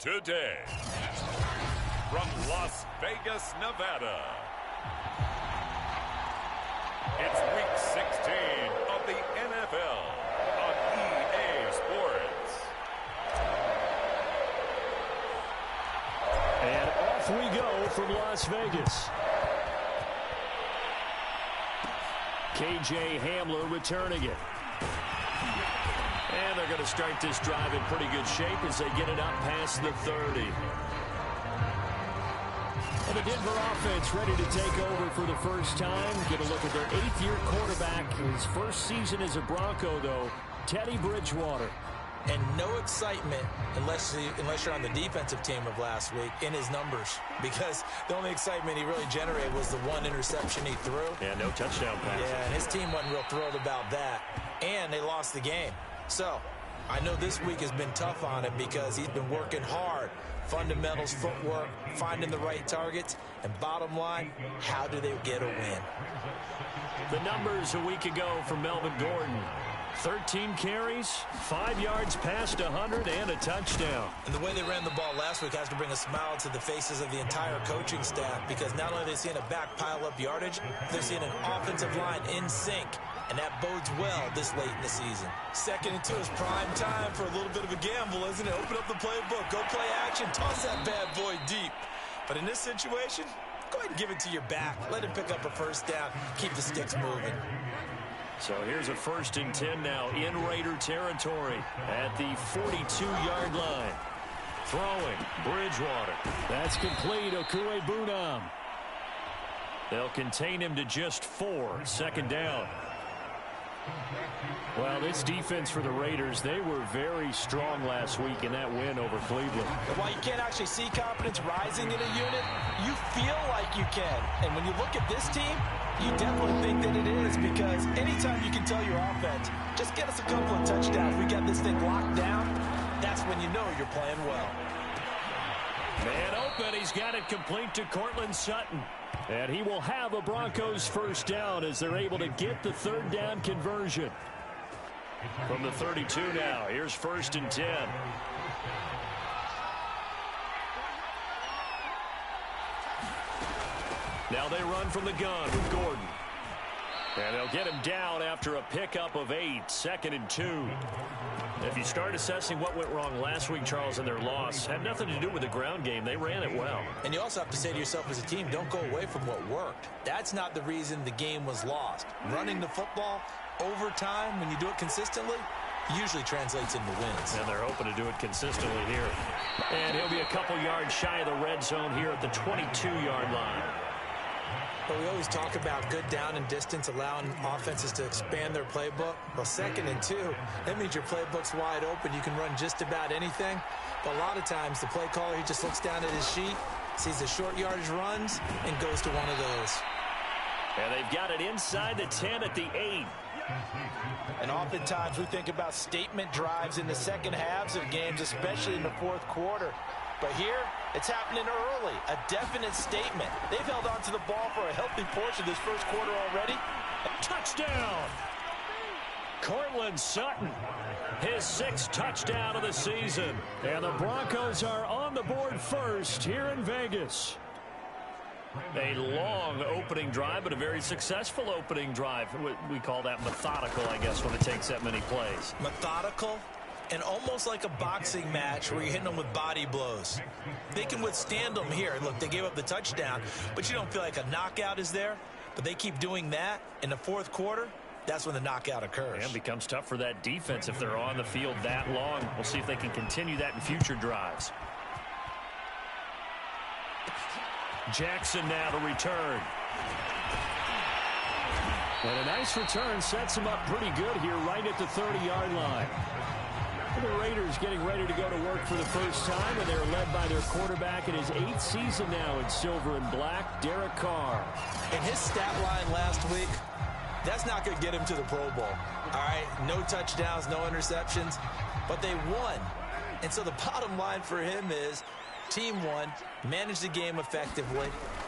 today. From Las Vegas, Nevada, it's Week 16 of the NFL on EA Sports. And off we go from Las Vegas. KJ Hamler returning it. And they're going to start this drive in pretty good shape as they get it up past the 30. And the Denver offense ready to take over for the first time. Get a look at their 8th-year quarterback. His first season as a Bronco, though, Teddy Bridgewater. And no excitement unless you're on the defensive team of last week in his numbers. Because the only excitement he really generated was the one interception he threw. Yeah, no touchdown pass. Yeah, and his team wasn't real thrilled about that. And they lost the game. So, I know this week has been tough on him because he's been working hard. Fundamentals, footwork, finding the right targets. And bottom line, how do they get a win? The numbers a week ago from Melvin Gordon. 13 carries, 5 yards past 100, and a touchdown. And the way they ran the ball last week has to bring a smile to the faces of the entire coaching staff, because not only are they seeing a back pile up yardage, they're seeing an offensive line in sync, and that bodes well this late in the season. 2nd and 2 is prime time for a little bit of a gamble, isn't it? Open up the playbook, go play action, toss that bad boy deep. But in this situation, go ahead and give it to your back. Let him pick up a first down, keep the sticks moving. So here's a 1st and 10 now in Raider territory at the 42-yard line. Throwing, Bridgewater. That's complete, Okuwebunam. They'll contain him to just 4, 2nd down. Well, this defense for the Raiders, they were very strong last week in that win over Cleveland. While you can't actually see confidence rising in a unit, you feel like you can. And when you look at this team, you definitely think that it is, because anytime you can tell your offense, just get us a couple of touchdowns, we got this thing locked down, that's when you know you're playing well. Man open, he's got it complete to Cortland Sutton. And he will have a Broncos first down as they're able to get the 3rd down conversion. From the 32 now, here's 1st and 10. Now they run from the gun with Gordon. And they'll get him down after a pickup of 8, 2nd and 2. If you start assessing what went wrong last week, Charles, in their loss, had nothing to do with the ground game. They ran it well. And you also have to say to yourself as a team, don't go away from what worked. That's not the reason the game was lost. Running the football over time, when you do it consistently, usually translates into wins. And they're hoping to do it consistently here. And he'll be a couple yards shy of the red zone here at the 22-yard line. But we always talk about good down and distance, allowing offenses to expand their playbook. Well, 2nd and 2, that means your playbook's wide open. You can run just about anything. But a lot of times, the play caller, he just looks down at his sheet, sees the short yardage runs, and goes to one of those. And they've got it inside the 10 at the 8. And oftentimes, we think about statement drives in the second halves of games, especially in the 4th quarter. But here, it's happening early, a definite statement. They've held on to the ball for a healthy portion of this 1st quarter already. Touchdown! Cortland Sutton, his 6th touchdown of the season. And the Broncos are on the board first here in Vegas. A long opening drive, but a very successful opening drive. We call that methodical, I guess, when it takes that many plays. Methodical? And almost like a boxing match where you're hitting them with body blows. They can withstand them here. Look, they gave up the touchdown, but you don't feel like a knockout is there. But they keep doing that in the 4th quarter. That's when the knockout occurs. And it becomes tough for that defense if they're on the field that long. We'll see if they can continue that in future drives. Jackson now to return. And a nice return sets him up pretty good here right at the 30-yard line. The Raiders getting ready to go to work for the first time, and they're led by their quarterback in his 8th season now in silver and black, Derek Carr. In his stat line last week, that's not going to get him to the Pro Bowl. All right, no touchdowns, no interceptions, but they won. And so the bottom line for him is team won, managed the game effectively,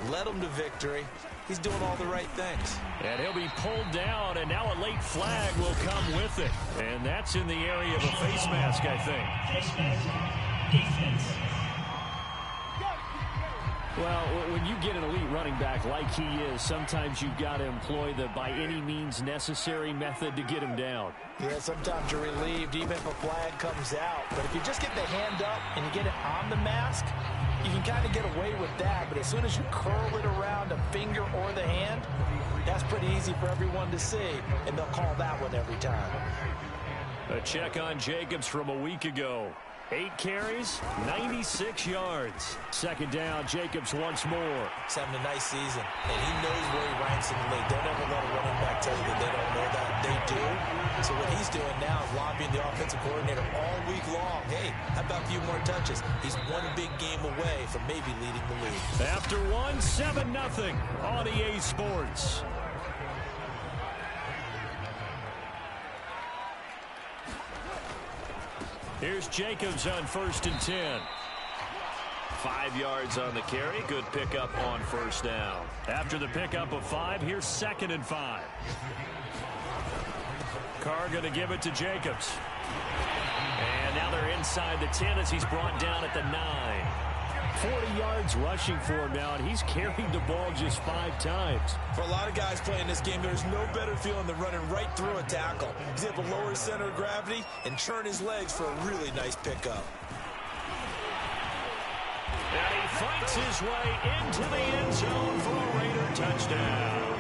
led them to victory. He's doing all the right things. And he'll be pulled down, and now a late flag will come with it. And that's in the area of a face mask, I think. Well, when you get an elite running back like he is, sometimes you've got to employ the by any means necessary method to get him down. Yeah, sometimes you're relieved even if a flag comes out. But if you just get the hand up and you get it on the mask, you can kind of get away with that. But as soon as you curl it around a finger or the hand, that's pretty easy for everyone to see, and they'll call that one every time. A check on Jacobs from a week ago. 8 carries, 96 yards. Second down, Jacobs once more. He's having a nice season, and he knows where he ranks in the league. Don't ever let a running back tell you that they don't know that. They do. So what he's doing now is lobbying the offensive coordinator all week long. Hey, how about a few more touches? He's one big game away from maybe leading the league. After 7-0 on EA Sports. Here's Jacobs on 1st and 10. 5 yards on the carry. Good pickup on first down. After the pickup of 5, here's 2nd and 5. Carr going to give it to Jacobs. And now they're inside the 10 as he's brought down at the 9. 40 yards rushing for him now, and he's carried the ball just 5 times. For a lot of guys playing this game, there's no better feeling than running right through a tackle. He's able to lower his center of gravity and turn his legs for a really nice pickup. And he fights his way into the end zone for a Raider touchdown.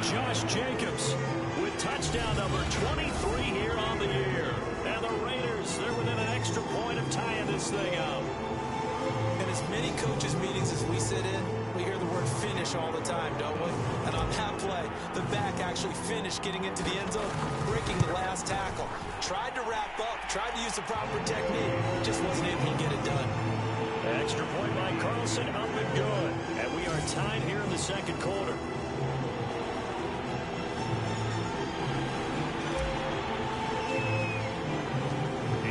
Josh Jacobs with touchdown number 23 here on the year. And the Raiders, they're within an extra point of tying this thing up. In as many coaches' meetings as we sit in, we hear the word finish all the time, don't we? And on that play, the back actually finished getting into the end zone, breaking the last tackle. Tried to wrap up, tried to use the proper technique, just wasn't able to get it done. Extra point by Carlson, up and good. And we are tied here in the second quarter.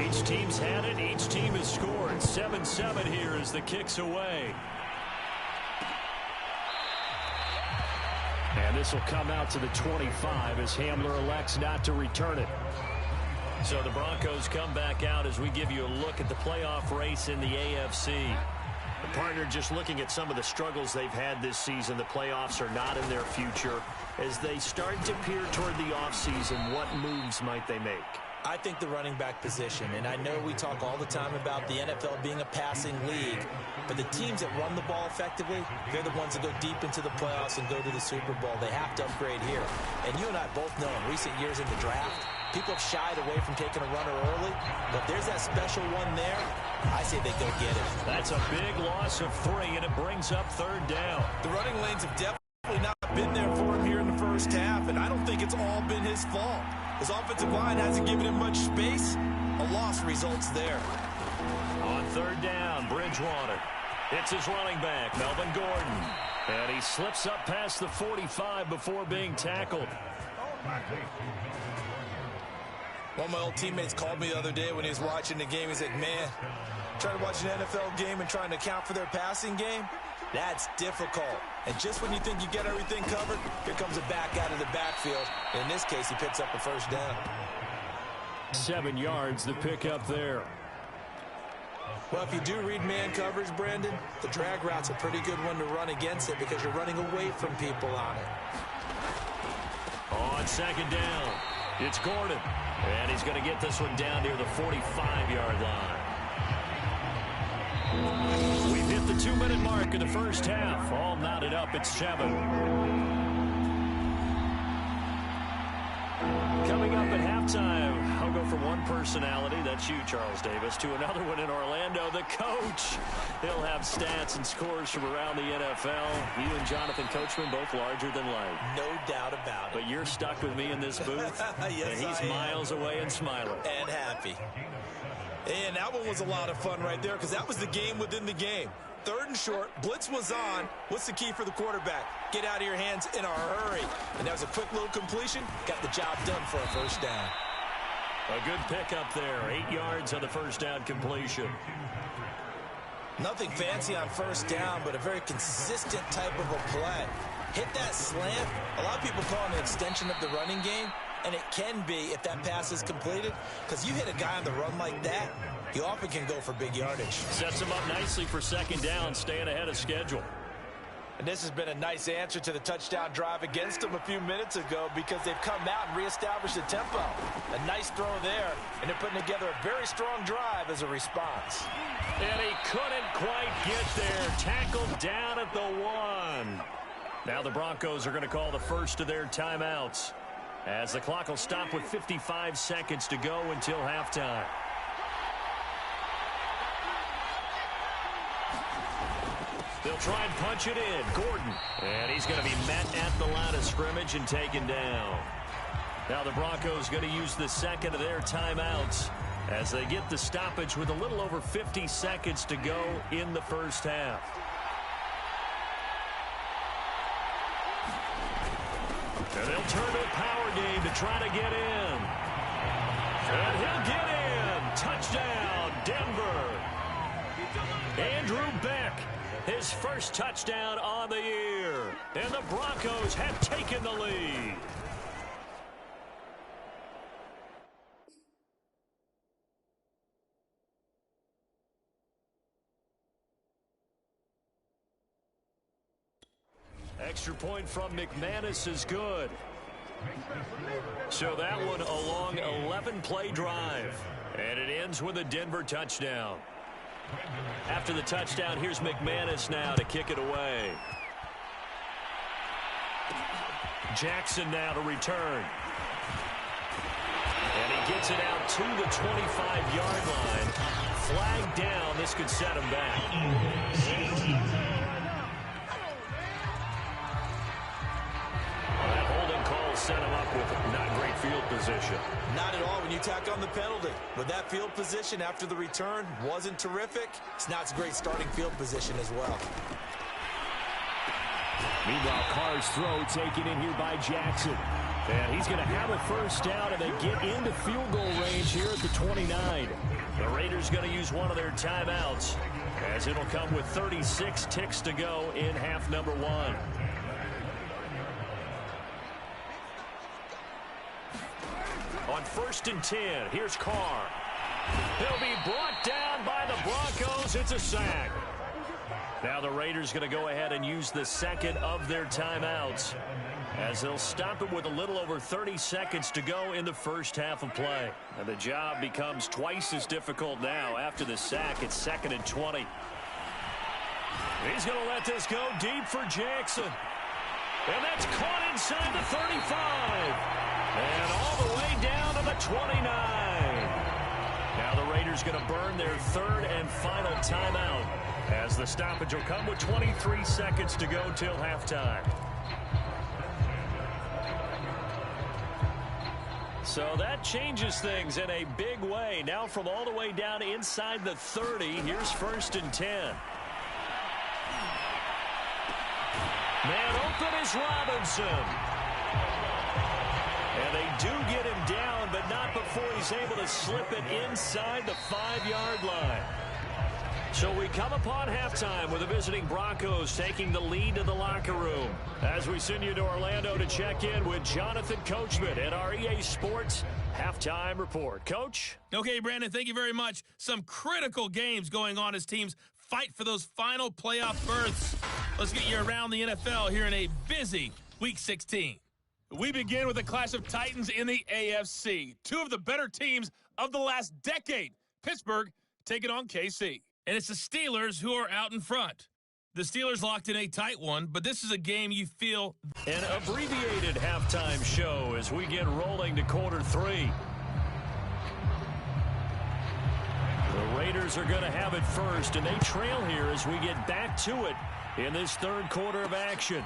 Each team's had it. Each team has scored. 7-7 here as the kick's away. And this will come out to the 25 as Hamler elects not to return it. So the Broncos come back out as we give you a look at the playoff race in the AFC. The partner, just looking at some of the struggles they've had this season, the playoffs are not in their future. As they start to peer toward the offseason, what moves might they make? I think the running back position, and I know we talk all the time about the NFL being a passing league, but the teams that run the ball effectively, they're the ones that go deep into the playoffs and go to the Super Bowl. They have to upgrade here. And you and I both know in recent years in the draft, people have shied away from taking a runner early, but if there's that special one there, I say they go get it. That's a big loss of 3, and it brings up 3rd down. The running lanes have definitely not been there for him here in the first half, and I don't think it's all been his fault. His offensive line hasn't given him much space. A loss results there. On 3rd down, Bridgewater. It's his running back, Melvin Gordon. And he slips up past the 45 before being tackled. One of my old teammates called me the other day when he was watching the game. He's like, man, trying to watch an NFL game and trying to account for their passing game, that's difficult. And just when you think you get everything covered, here comes a back out of the backfield. And in this case, he picks up a first down. 7 yards, the pickup there. Well, if you do read man coverage, Brandon, the drag route's a pretty good one to run against it because you're running away from people on it. On 2nd down, it's Gordon. And he's going to get this one down near the 45-yard line. We've hit the 2-minute mark in the first half. All knotted up at 7. Coming up at halftime, I'll go from one personality, that's you, Charles Davis, to another one in Orlando, the coach. He'll have stats and scores from around the NFL. You and Jonathan Coachman, both larger than life. No doubt about it. But you're stuck with me in this booth, yes, and he's miles away and smiling. And happy. And that one was a lot of fun right there because that was the game within the game. 3rd and short, blitz was on. What's the key for the quarterback? Get out of your hands in a hurry. And that was a quick little completion. Got the job done for a first down. A good pickup there. 8 yards on the first down completion. Nothing fancy on first down, but a very consistent type of a play. Hit that slant. A lot of people call it an extension of the running game. And it can be if that pass is completed, because you hit a guy on the run like that, you often can go for big yardage. Sets him up nicely for second down, staying ahead of schedule. And this has been a nice answer to the touchdown drive against them a few minutes ago, because they've come out and reestablished the tempo. A nice throw there, and they're putting together a very strong drive as a response. And he couldn't quite get there. Tackled down at the 1. Now the Broncos are going to call the first of their timeouts, as the clock will stop with 55 seconds to go until halftime. They'll try and punch it in. Gordon. And he's going to be met at the line of scrimmage and taken down. Now the Broncos going to use the second of their timeouts as they get the stoppage with a little over 50 seconds to go in the first half. And they'll turn to a power game to try to get in. And he'll get in. Touchdown, Denver. Andrew Beck, his first touchdown on the year. And the Broncos have taken the lead. Extra point from McManus is good. So that one a long 11-play drive. And it ends with a Denver touchdown. After the touchdown, here's McManus now to kick it away. Jackson now to return. And he gets it out to the 25-yard line. Flag down. This could set him back. Set him up with not great field position. Not at all when you tack on the penalty. But that field position after the return wasn't terrific. It's not a great starting field position as well. Meanwhile, Carr's throw taken in here by Jackson. And he's going to have a first down, and they get into field goal range here at the 29. The Raiders going to use one of their timeouts, as it'll come with 36 ticks to go in half number 1. On 1st and 10, here's Carr. He'll be brought down by the Broncos. It's a sack. Now the Raiders going to go ahead and use the second of their timeouts, as they'll stop it with a little over 30 seconds to go in the first half of play. And the job becomes twice as difficult now after the sack. It's 2nd and 20. He's going to let this go deep for Jackson. And that's caught inside the 35. And all the way down to the 29. Now the Raiders going to burn their third and final timeout, as the stoppage will come with 23 seconds to go till halftime. So that changes things in a big way. Now from all the way down inside the 30, here's 1st and 10. Man open is Robinson. And they do get him down, but not before he's able to slip it inside the 5-yard line. So we come upon halftime with the visiting Broncos taking the lead to the locker room, as we send you to Orlando to check in with Jonathan Coachman at our EA Sports Halftime Report. Coach? Okay, Brandon, thank you very much. Some critical games going on as teams fight for those final playoff berths. Let's get you around the NFL here in a busy Week 16. We begin with a clash of titans in the AFC. Two of the better teams of the last decade. Pittsburgh taking on KC. And it's the Steelers who are out in front. The Steelers locked in a tight one, but this is a game you feel. An abbreviated halftime show as we get rolling to quarter 3. The Raiders are going to have it first, and they trail here as we get back to it in this third quarter of action.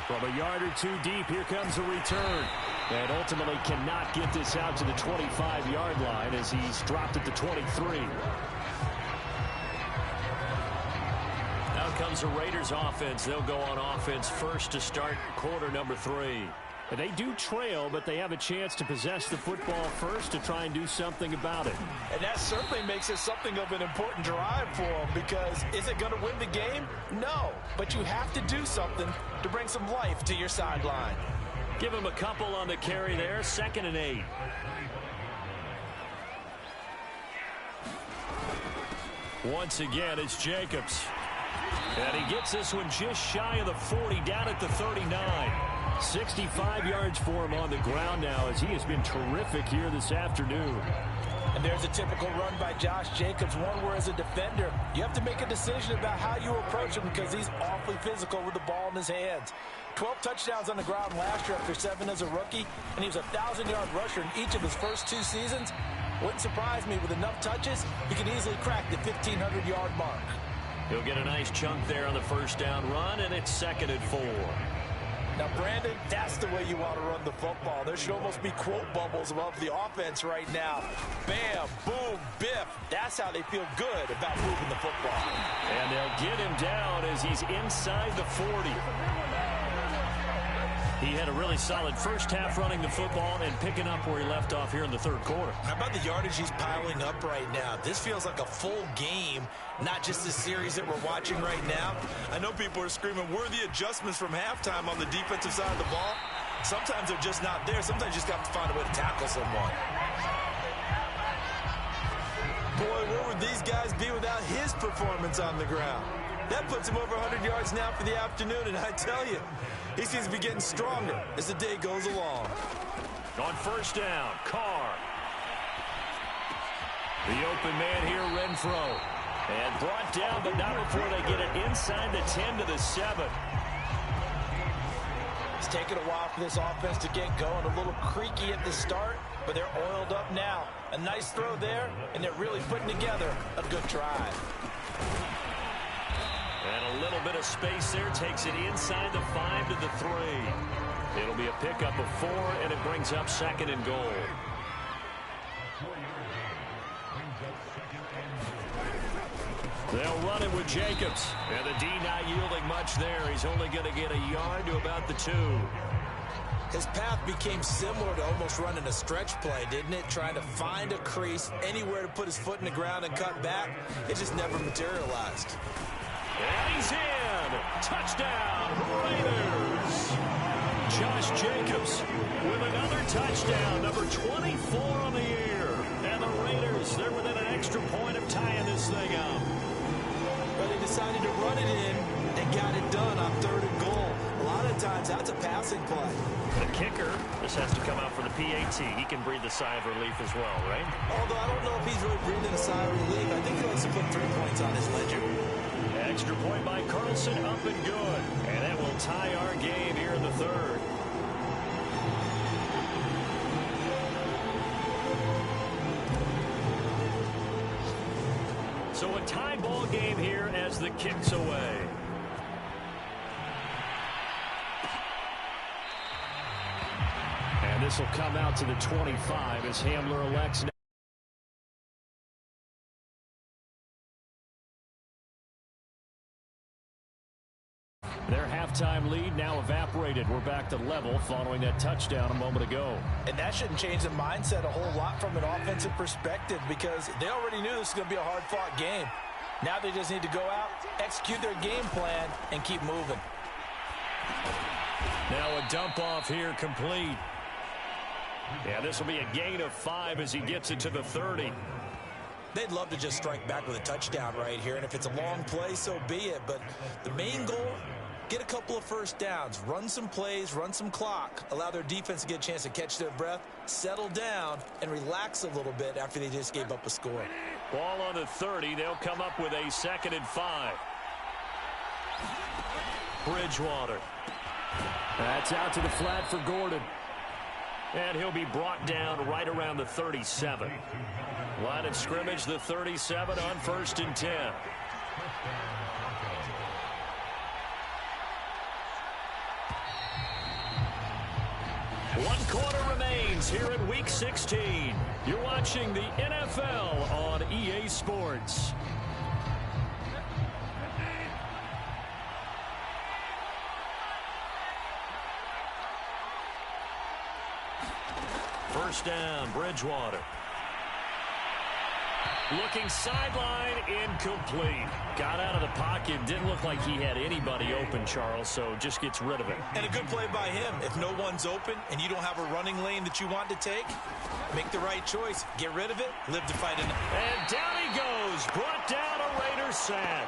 From a yard or two deep, here comes a return. And ultimately cannot get this out to the 25-yard line as he's dropped at the 23. Now comes the Raiders offense. They'll go on offense first to start quarter number 3. And they do trail, but they have a chance to possess the football first to try and do something about it. And that certainly makes it something of an important drive for them, because is it going to win the game? No, but you have to do something to bring some life to your sideline. Give him a couple on the carry there. 2nd and 8. Once again, it's Jacobs. And he gets this one just shy of the 40, down at the 39. 65 yards for him on the ground now, as he has been terrific here this afternoon. And there's a typical run by Josh Jacobs, one where as a defender, you have to make a decision about how you approach him because he's awfully physical with the ball in his hands. 12 touchdowns on the ground last year after 7 as a rookie, and he was a 1,000-yard rusher in each of his first 2 seasons. Wouldn't surprise me, with enough touches, he can easily crack the 1,500-yard mark. He'll get a nice chunk there on the first down run, and it's 2nd and 4. Now, Brandon, that's the way you want to run the football. There should almost be quote bubbles above the offense right now. Bam, boom, biff. That's how they feel good about moving the football. And they'll get him down as he's inside the 40. He had a really solid first half running the football and picking up where he left off here in the 3rd quarter. How about the yardage he's piling up right now? This feels like a full game, not just the series that we're watching right now. I know people are screaming worthy adjustments from halftime on the defensive side of the ball. Sometimes they're just not there. Sometimes you just have to find a way to tackle someone. Boy, where would these guys be without his performance on the ground? That puts him over 100 yards now for the afternoon, and I tell you, he seems to be getting stronger as the day goes along. On first down, Carr. The open man here, Renfro. And brought down, but not before they get it inside the 10 to the 7. It's taken a while for this offense to get going. A little creaky at the start, but they're oiled up now. A nice throw there, and they're really putting together a good drive. And a little bit of space there takes it inside the 5 to the 3. It'll be a pickup of 4, and it brings up 2nd and goal. They'll run it with Jacobs. And the D not yielding much there. He's only going to get a yard to about the 2. His path became similar to almost running a stretch play, didn't it? Trying to find a crease, anywhere to put his foot in the ground and cut back. It just never materialized. And he's in. Touchdown, Raiders. Josh Jacobs with another touchdown, number 24 on the year. And the Raiders, they're within an extra point of tying this thing up. But they decided to run it in and got it done on 3rd and goal. A lot of times, that's a passing play. The kicker, this has to come out for the PAT. He can breathe a sigh of relief as well, right? Although I don't know if he's really breathing a sigh of relief. I think he likes to put 3 points on his ledger. Extra point by Carlson, up and good. And that will tie our game here in the 3rd. So a tie ball game here as the kick's away. And this will come out to the 25 as Hamler elects. Their halftime lead now evaporated. We're back to level following that touchdown a moment ago. And that shouldn't change the mindset a whole lot from an offensive perspective because they already knew this was going to be a hard-fought game. Now they just need to go out, execute their game plan, and keep moving. Now a dump off here complete. Yeah, this will be a gain of 5 as he gets it to the 30. They'd love to just strike back with a touchdown right here, and if it's a long play, so be it. But the main goal, get a couple of first downs, run some plays, run some clock, allow their defense to get a chance to catch their breath, settle down, and relax a little bit after they just gave up a score. Ball on the 30. They'll come up with a 2nd and 5. Bridgewater. That's out to the flat for Gordon. And he'll be brought down right around the 37. Line of scrimmage, the 37 on 1st and 10. One quarter remains here in Week 16. You're watching the NFL on EA Sports. First down, Bridgewater. Looking sideline, incomplete. Got out of the pocket, didn't look like he had anybody open, Charles, so just gets rid of it. And a good play by him. If no one's open and you don't have a running lane that you want to take, make the right choice. Get rid of it, live to fight it. And down he goes, brought down a Raiders sack.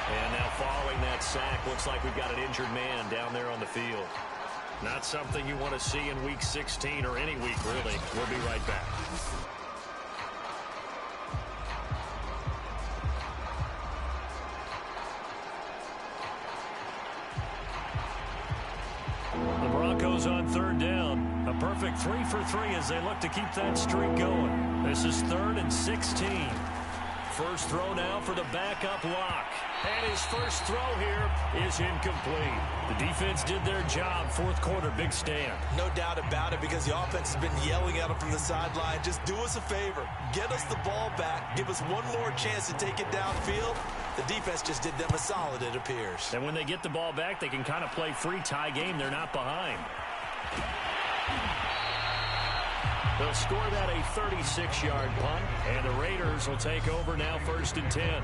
And now following that sack, looks like we've got an injured man down there on the field. Not something you want to see in Week 16 or any week, really. We'll be right back. The Broncos on third down. A perfect 3 for 3 as they look to keep that streak going. This is 3rd and 16. First throw now for the backup lock. And his first throw here is incomplete. The defense did their job. Fourth quarter, big stand. No doubt about it, because the offense has been yelling at him from the sideline. Just do us a favor. Get us the ball back. Give us one more chance to take it downfield. The defense just did them a solid, it appears. And when they get the ball back, they can kind of play free tie game. They're not behind. They'll score that a 36-yard punt, and the Raiders will take over now 1st and 10.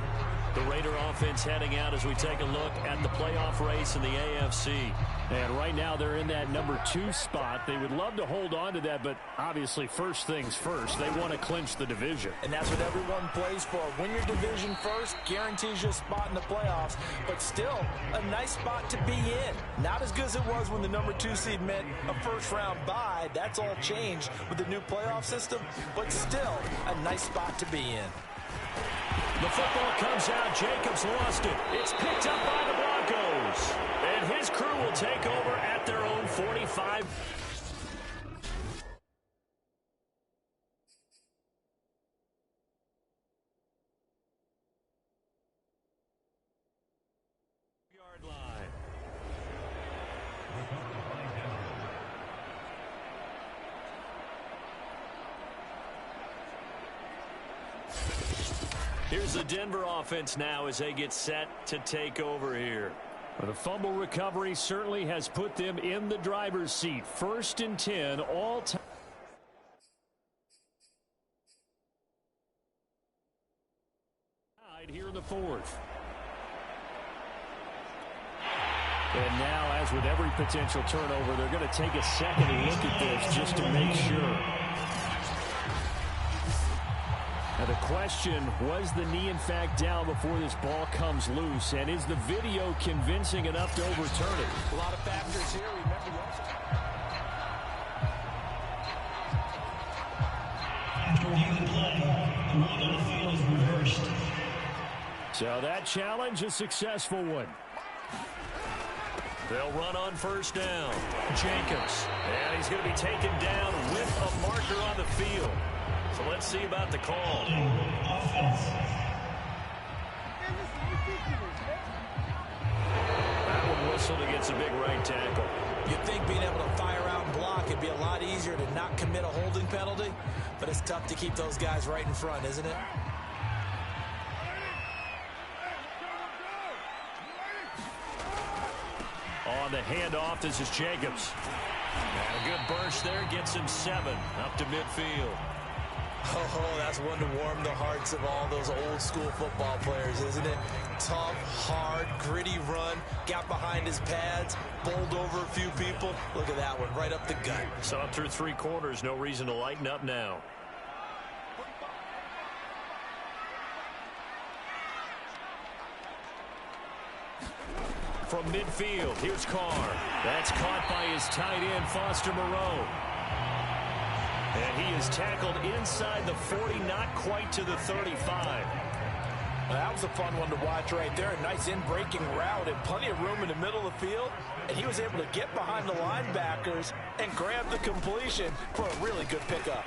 The Raider offense heading out as we take a look at the playoff race in the AFC. And right now they're in that number 2 spot. They would love to hold on to that, but obviously first things first. They want to clinch the division. And that's what everyone plays for. Win your division first, guarantees you a spot in the playoffs, but still a nice spot to be in. Not as good as it was when the number 2 seed meant a first-round bye. That's all changed with the new playoff system, but still a nice spot to be in. The football comes out. Jacobs lost it. It's picked up by the Broncos. And his crew will take over at their own 45. Yard line. Here's the Denver offense now as they get set to take over here. The fumble recovery certainly has put them in the driver's seat. 1st and 10 all time. Here in the 4th. And now, as with every potential turnover, they're going to take a second look at this just to make sure. Now the question, was the knee in fact down before this ball comes loose? And is the video convincing enough to overturn it? A lot of factors here. Remember After reviewing the play, the ruling on the field is reversed. So that challenge, a successful one. They'll run on 1st down. Jacobs. And he's going to be taken down with a marker on the field. So let's see about the call. Offense. That one whistled against a big right tackle. You'd think being able to fire out and block it'd be a lot easier to not commit a holding penalty, but it's tough to keep those guys right in front, isn't it? On the handoff, this is Jacobs. And a good burst there, gets him 7 up to midfield. Oh, that's one to warm the hearts of all those old school football players, isn't it? Tough, hard, gritty run, got behind his pads, bowled over a few people. Look at that one, right up the gut. So up through 3 quarters, no reason to lighten up now. From midfield, here's Carr. That's caught by his tight end, Foster Moreau. And he is tackled inside the 40, not quite to the 35. That was a fun one to watch right there. A nice in-breaking route and plenty of room in the middle of the field. And he was able to get behind the linebackers and grab the completion for a really good pickup.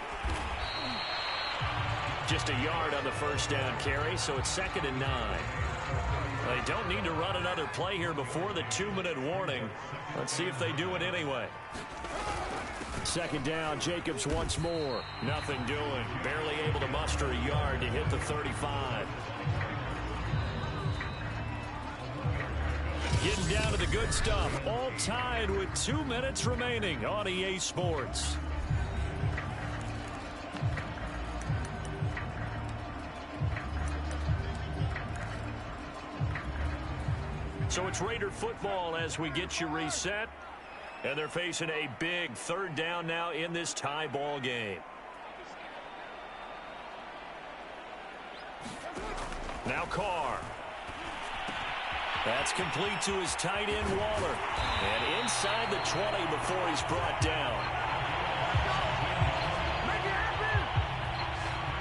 Just a yard on the 1st down carry, so it's 2nd and 9. They don't need to run another play here before the 2-minute warning. Let's see if they do it anyway. 2nd down, Jacobs once more. Nothing doing. Barely able to muster a yard to hit the 35. Getting down to the good stuff. All tied with 2 minutes remaining on EA Sports. So it's Raider football as we get you reset. And they're facing a big third down now in this tie ball game. Now Carr. That's complete to his tight end, Waller. And inside the 20 before he's brought down.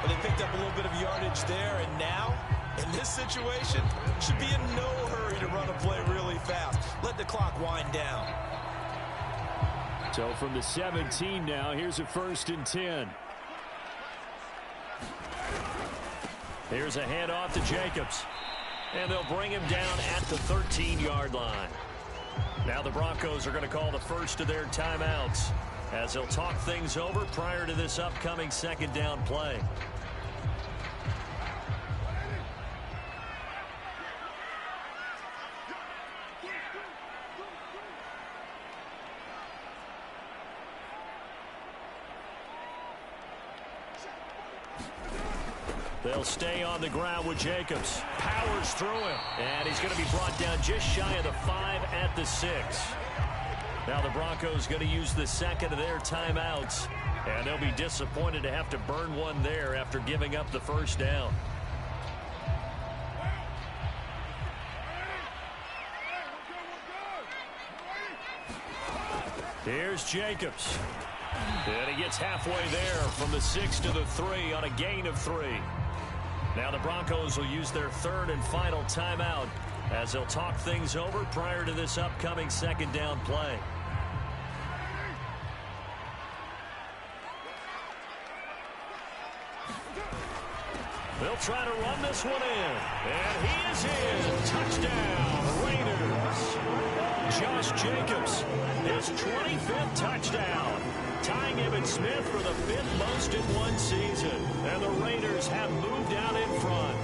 Well, they picked up a little bit of yardage there, and now, in this situation, should be in no hurry to run a play really fast. Let the clock wind down. So from the 17 now, here's a 1st and 10. Here's a handoff to Jacobs. And they'll bring him down at the 13-yard line. Now the Broncos are going to call the first of their timeouts as they'll talk things over prior to this upcoming second down play. They'll stay on the ground with Jacobs. Powers through him. And he's going to be brought down just shy of the 5 at the 6. Now the Broncos going to use the second of their timeouts. And they'll be disappointed to have to burn one there after giving up the first down. Here's Jacobs. And he gets halfway there from the 6 to the 3 on a gain of 3. Now the Broncos will use their third and final timeout as they'll talk things over prior to this upcoming second down play. They'll try to run this one in. And he is in. Touchdown, Raiders. Josh Jacobs, his 25th touchdown. Tying him and Smith for the 5th most in one season. And the Raiders have moved out in front.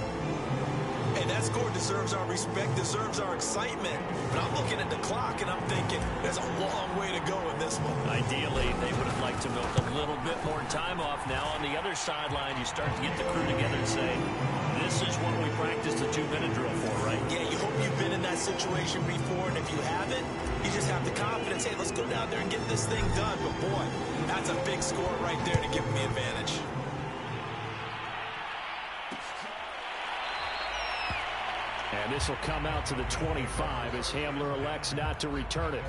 Hey, that score deserves our respect, deserves our excitement. But I'm looking at the clock and I'm thinking there's a long way to go in this one. Ideally, they would have liked to milk a little bit more time off. Now on the other sideline, you start to get the crew together and say, this is what we practiced the 2-minute drill for, right? Yeah, you hope you've been in that situation before, and if you haven't, you just have the confidence, hey, let's go down there and get this thing done. But boy, that's a big score right there to give them the advantage. And this will come out to the 25 as Hamler elects not to return it.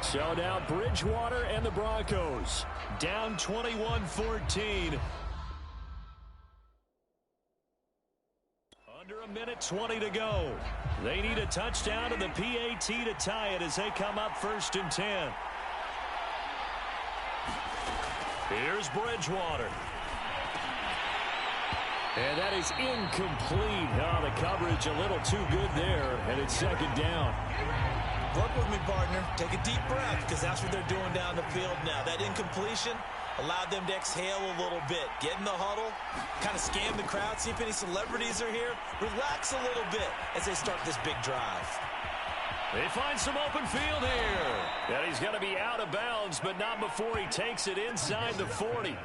So now Bridgewater and the Broncos down 21-14. Under a minute 20 to go. They need a touchdown and the PAT to tie it as they come up 1st and 10. Here's Bridgewater. And that is incomplete. Oh, the coverage a little too good there, and it's second down. Work with me, partner. Take a deep breath, because that's what they're doing down the field now. That incompletion allowed them to exhale a little bit. Get in the huddle, kind of scan the crowd, see if any celebrities are here. Relax a little bit as they start this big drive. They find some open field here. And he's going to be out of bounds, but not before he takes it inside the 40.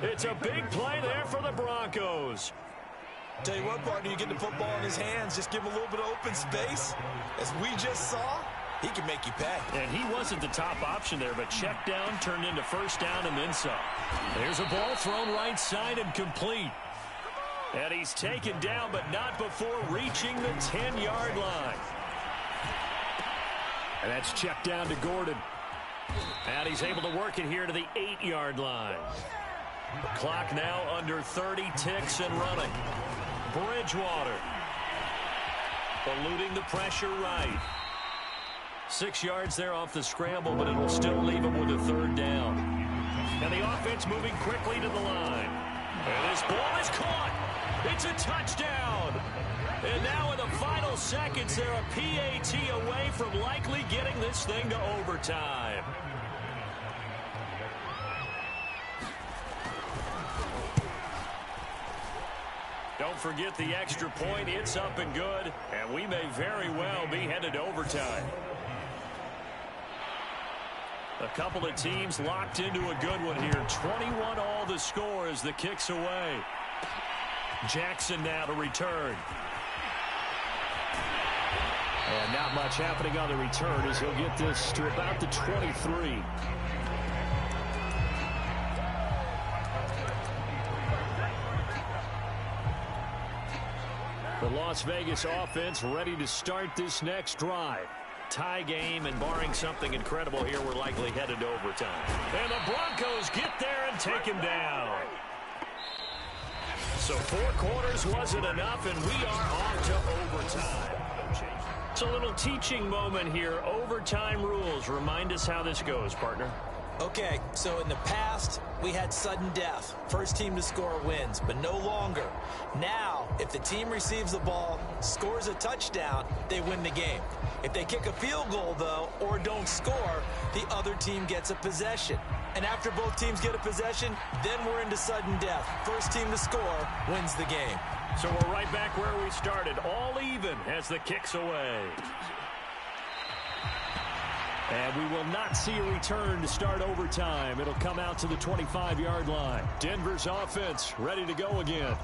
It's a big play there for the Broncos. Tell you what, partner, you get the football in his hands, just give him a little bit of open space. As we just saw, he can make you pay. And he wasn't the top option there, but check down turned into first down and then some. There's a ball thrown right side and complete. And he's taken down, but not before reaching the 10-yard line. And that's checked down to Gordon. And he's able to work it here to the 8-yard line. Clock now under 30 ticks and running. Bridgewater eluding the pressure right. 6 yards there off the scramble, but it'll still leave him with a third down. And the offense moving quickly to the line. And this ball is caught. It's a touchdown. And now in the final seconds, they're a PAT away from likely getting this thing to overtime. Don't forget the extra point. It's up and good, and we may very well be headed to overtime. A couple of teams locked into a good one here. 21 all the score as the kick's away. Jackson now to return. And not much happening on the return as he'll get this to about the 23. The Las Vegas offense ready to start this next drive. Tie game, and barring something incredible here, we're likely headed to overtime. And the Broncos get there and take him down. So 4 quarters wasn't enough, and we are off to overtime. It's a little teaching moment here. Overtime rules. Remind us how this goes, partner. Okay, so in the past, we had sudden death. First team to score wins, but no longer. Now, if the team receives the ball, scores a touchdown, they win the game. If they kick a field goal, though, or don't score, the other team gets a possession. And after both teams get a possession, then we're into sudden death. First team to score wins the game. So we're right back where we started, all even as the kick's away. And we will not see a return to start overtime. It'll come out to the 25-yard line. Denver's offense ready to go again.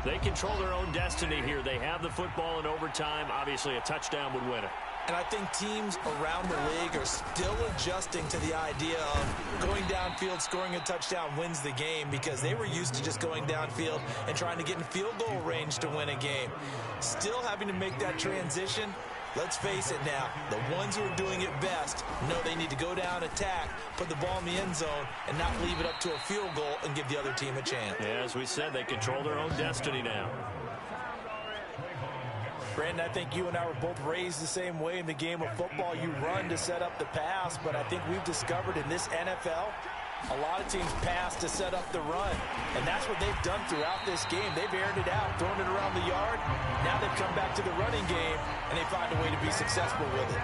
They control their own destiny here. They have the football in overtime. Obviously, a touchdown would win it. And I think teams around the league are still adjusting to the idea of going downfield, scoring a touchdown wins the game, because they were used to just going downfield and trying to get in field goal range to win a game. Still having to make that transition. Let's face it now, the ones who are doing it best know they need to go down, attack, put the ball in the end zone, and not leave it up to a field goal and give the other team a chance. Yeah, as we said, they control their own destiny now. Brandon, I think you and I were both raised the same way in the game of football. You run to set up the pass, but I think we've discovered in this NFL, a lot of teams pass to set up the run, and that's what they've done throughout this game. They've aired it out, thrown it around the yard. Now they've come back to the running game, and they find a way to be successful with it.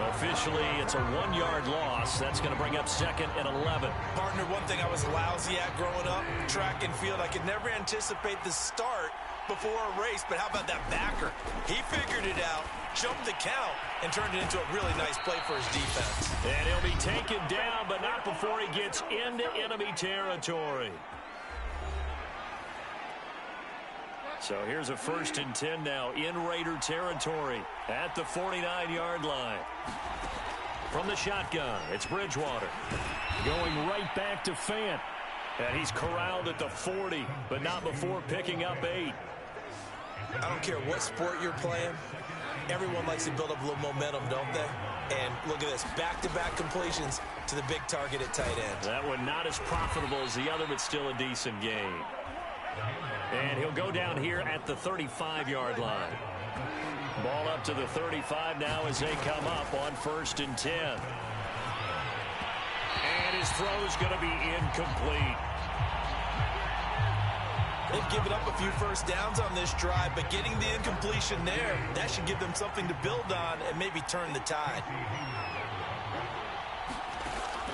Officially, it's a 1-yard loss. That's going to bring up 2nd and 11. Partner, one thing I was lousy at growing up, track and field, I could never anticipate the start before a race, but how about that backer? He figured it out, jumped the count, and turned it into a really nice play for his defense. And he'll be taken down, but not before he gets into enemy territory. So here's a 1st and 10 now in Raider territory at the 49-yard line. From the shotgun, it's Bridgewater. Going right back to Fant. And he's corralled at the 40, but not before picking up 8. I don't care what sport you're playing. Everyone likes to build up a little momentum, don't they? And look at this, back-to-back completions to the big target at tight end. That one not as profitable as the other, but still a decent gain. And he'll go down here at the 35-yard line. Ball up to the 35 now as they come up on 1st and 10. And his throw's going to be incomplete. They've given up a few first downs on this drive, but getting the incompletion there, that should give them something to build on and maybe turn the tide.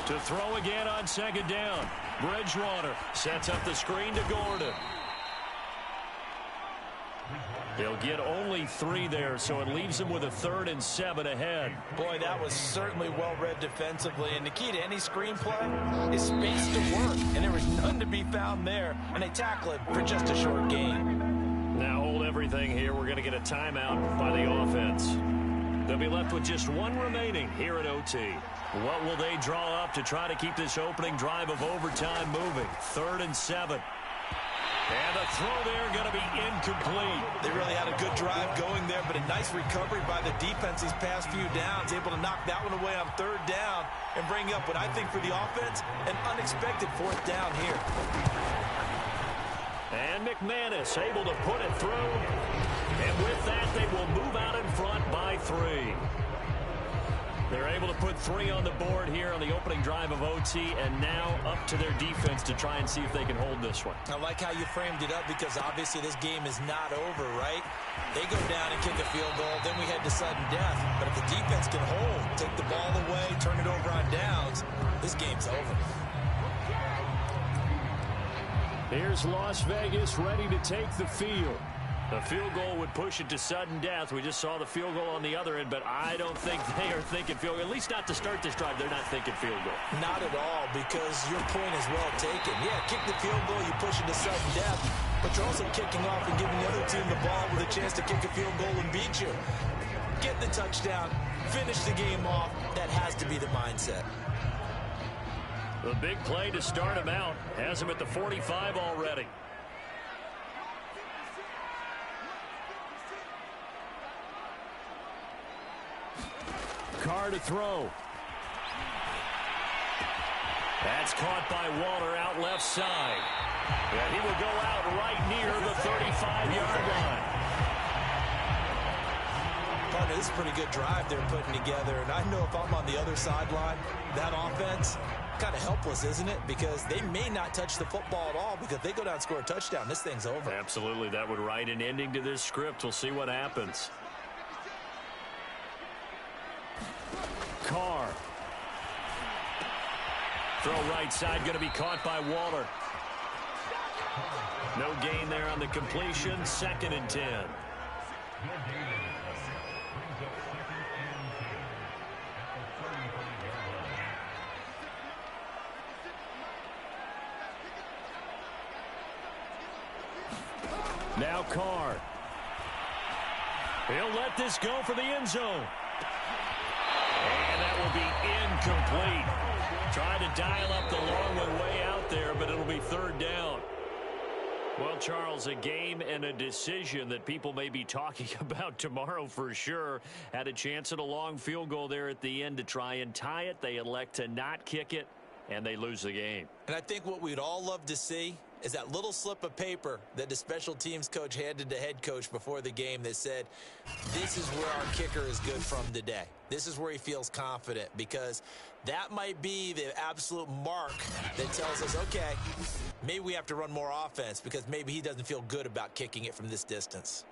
To throw again on 2nd down. Bridgewater sets up the screen to Gordon. They'll get only 3 there, so it leaves them with a 3rd and 7 ahead. Boy, that was certainly well-read defensively, and the key to any screenplay is space to work, and there was none to be found there, and they tackle it for just a short gain. Now hold everything here. We're going to get a timeout by the offense. They'll be left with just 1 remaining here at OT. What will they draw up to try to keep this opening drive of overtime moving? 3rd and 7. And the throw there going to be incomplete. They really had a good drive going there, but a nice recovery by the defense these past few downs, able to knock that one away on 3rd down and bring up what I think for the offense, an unexpected 4th down here. And McManus able to put it through. And with that, they will move out in front by 3. They're able to put 3 on the board here on the opening drive of OT, and now up to their defense to try and see if they can hold this one. I like how you framed it up, because obviously this game is not over, right? They go down and kick a field goal, then we head to sudden death. But if the defense can hold, take the ball away, turn it over on downs, this game's over. Here's Las Vegas ready to take the field. The field goal would push it to sudden death. We just saw the field goal on the other end, but I don't think they are thinking field goal. At least not to start this drive. They're not thinking field goal. Not at all, because your point is well taken. Yeah, kick the field goal, you push it to sudden death, but you're also kicking off and giving the other team the ball with a chance to kick a field goal and beat you. get the touchdown, finish the game off. That has to be the mindset. The big play to start him out has him at the 45 already. Carr to throw. That's caught by Waller out left side. And he will go out right near the 35-yard line. Partner, this is a pretty good drive they're putting together. And I know if I'm on the other sideline, that offense, kind of helpless, isn't it? Because they may not touch the football at all, because if they go down and score a touchdown, this thing's over. Absolutely. That would write an ending to this script. We'll see what happens. Carr. Throw right side, going to be caught by Waller. No gain there on the completion. 2nd and 10. Now Carr. He'll let this go for the end zone. And that will be incomplete. Trying to dial up the long one way out there, but it'll be 3rd down. Well, Charles, a game and a decision that people may be talking about tomorrow for sure. Had a chance at a long field goal there at the end to try and tie it. They elect to not kick it, and they lose the game. And I think what we'd all love to see is that little slip of paper that the special teams coach handed to head coach before the game that said, this is where our kicker is good from today. This is where he feels confident, because that might be the absolute mark that tells us, okay, maybe we have to run more offense because maybe he doesn't feel good about kicking it from this distance.